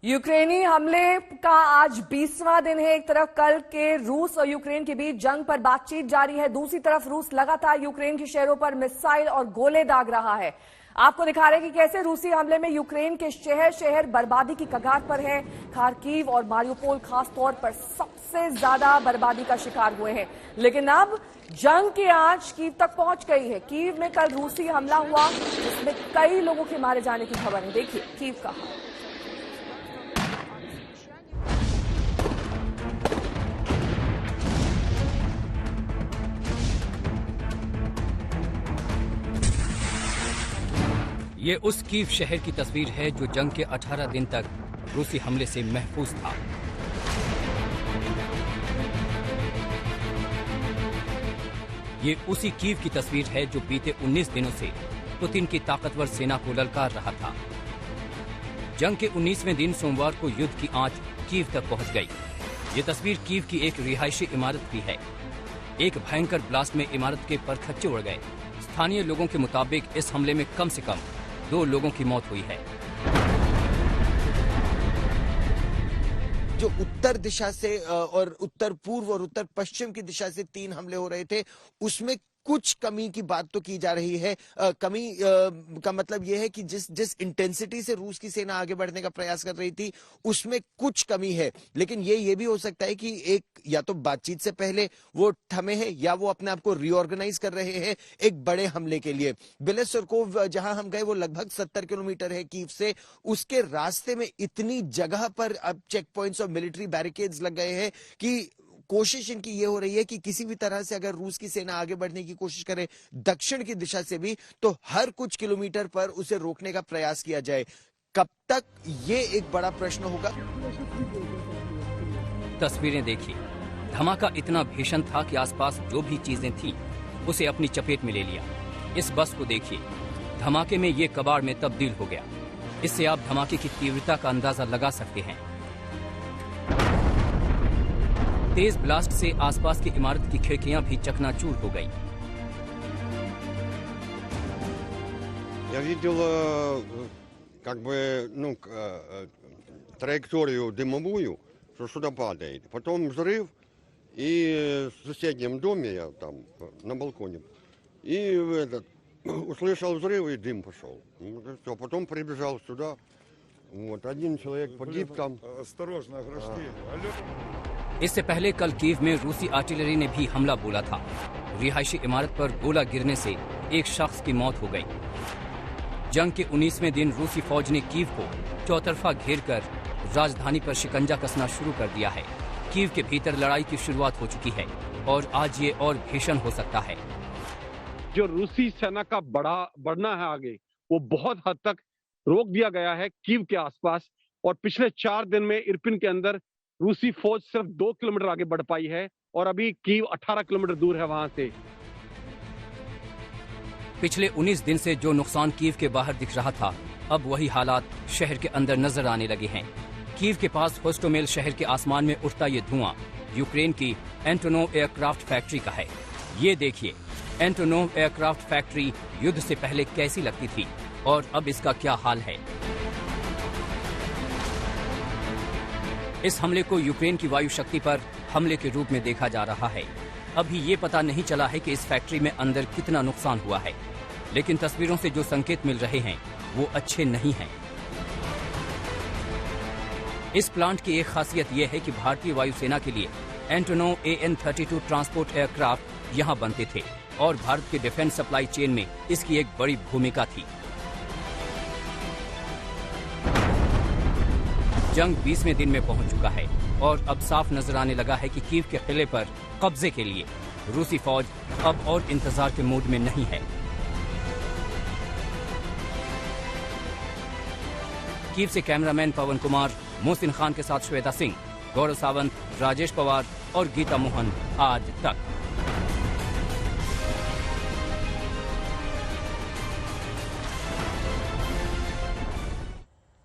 यूक्रेनी हमले का आज 20वां दिन है। एक तरफ कल के रूस और यूक्रेन के बीच जंग पर बातचीत जारी है, दूसरी तरफ रूस लगातार यूक्रेन के शहरों पर मिसाइल और गोले दाग रहा है। आपको दिखा रहे हैं कि कैसे रूसी हमले में यूक्रेन के शहर बर्बादी की कगार पर है। खार्किव और मारियोपोल खासतौर पर सबसे ज्यादा बर्बादी का शिकार हुए हैं। लेकिन अब जंग की आंच कीव तक पहुंच गई है। कीव में कल रूसी हमला हुआ जिसमें कई लोगों के मारे जाने की खबर है। देखिए कीव का हाल। ये उस कीव शहर की तस्वीर है जो जंग के 18 दिन तक रूसी हमले से महफूज था। ये उसी कीव की तस्वीर है जो बीते 19 दिनों से पुतिन की ताकतवर सेना को ललकार रहा था। जंग के 19वें दिन सोमवार को युद्ध की आंच कीव तक पहुंच गई। ये तस्वीर कीव की एक रिहायशी इमारत की है। एक भयंकर ब्लास्ट में इमारत के परखच्चे उड़ गए। स्थानीय लोगों के मुताबिक इस हमले में कम से कम 2 लोगों की मौत हुई है। जो उत्तर दिशा से और उत्तर पूर्व और उत्तर पश्चिम की दिशा से 3 हमले हो रहे थे, उसमें कुछ कमी की बात तो की जा रही है। कमी का मतलब यह है कि जिस इंटेंसिटी से रूस की सेना आगे बढ़ने का प्रयास कर रही थी उसमें कुछ कमी है। लेकिन ये भी हो सकता है कि एक या तो बातचीत से पहले वो थमे हैं या वो अपने आप को रीऑर्गेनाइज कर रहे हैं एक बड़े हमले के लिए। बेलेसरकोव जहां हम गए वो लगभग 70 किलोमीटर है कीव से। उसके रास्ते में इतनी जगह पर अब चेक पॉइंट्स और मिलिट्री बैरिकेड्स लग गए हैं कि कोशिश इनकी ये हो रही है कि किसी भी तरह से अगर रूस की सेना आगे बढ़ने की कोशिश करे दक्षिण की दिशा से भी, तो हर कुछ किलोमीटर पर उसे रोकने का प्रयास किया जाए। कब तक, ये एक बड़ा प्रश्न होगा। तस्वीरें देखिए, धमाका इतना भीषण था कि आसपास जो भी चीजें थीं उसे अपनी चपेट में ले लिया। इस बस को देखिए, धमाके में ये कबाड़ में तब्दील हो गया। इससे आप धमाके की तीव्रता का अंदाजा लगा सकते हैं। तेज ब्लास्ट से आसपास की इमारत की खिड़कियां भी चकनाचूर हो गई। Я видел траекторию дымовую, что сюда падает. Потом взрыв, и в соседнем доме я там на балконе. И услышал взрыв, и дым пошел. Все, потом прибежал сюда. Вот, 1 человек погиб там. Осторожно, ограждение. इससे पहले कल कीव में रूसी आर्टिलरी ने भी हमला बोला था। रिहायशी इमारत पर गोला गिरने से एक शख्स की मौत हो गई। जंग के 19वें दिन रूसी फौज ने कीव को चौतरफा घेरकर राजधानी पर शिकंजा कसना शुरू कर दिया है। कीव के भीतर लड़ाई की शुरुआत हो चुकी है और आज ये और भीषण हो सकता है। जो रूसी सेना का बढ़ना है आगे, वो बहुत हद तक रोक दिया गया है कीव के आसपास। और पिछले 4 दिन में इरपिन के अंदर रूसी फौज सिर्फ 2 किलोमीटर आगे बढ़ पाई है और अभी कीव 18 किलोमीटर दूर है वहां से। पिछले 19 दिन से जो नुकसान कीव के बाहर दिख रहा था, अब वही हालात शहर के अंदर नजर आने लगे हैं। कीव के पास होस्टोमेल शहर के आसमान में उठता ये धुआं यूक्रेन की एंटोनोव एयरक्राफ्ट फैक्ट्री का है। ये देखिए, एंटोनोव एयरक्राफ्ट फैक्ट्री युद्ध से पहले कैसी लगती थी और अब इसका क्या हाल है। इस हमले को यूक्रेन की वायु शक्ति पर हमले के रूप में देखा जा रहा है। अभी ये पता नहीं चला है कि इस फैक्ट्री में अंदर कितना नुकसान हुआ है, लेकिन तस्वीरों से जो संकेत मिल रहे हैं वो अच्छे नहीं हैं। इस प्लांट की एक खासियत यह है कि भारतीय वायुसेना के लिए एंटोनोव AN-32 ट्रांसपोर्ट एयरक्राफ्ट यहाँ बनते थे और भारत के डिफेंस सप्लाई चेन में इसकी एक बड़ी भूमिका थी। जंग 20वें दिन में पहुंच चुका है और अब साफ नजर आने लगा है कि कीव के किले पर कब्जे के लिए रूसी फौज अब और इंतजार के मूड में नहीं है। कीव से कैमरामैन पवन कुमार, मोहसिन खान के साथ श्वेता सिंह, गौरव सावंत, राजेश पवार और गीता मोहन आज तक।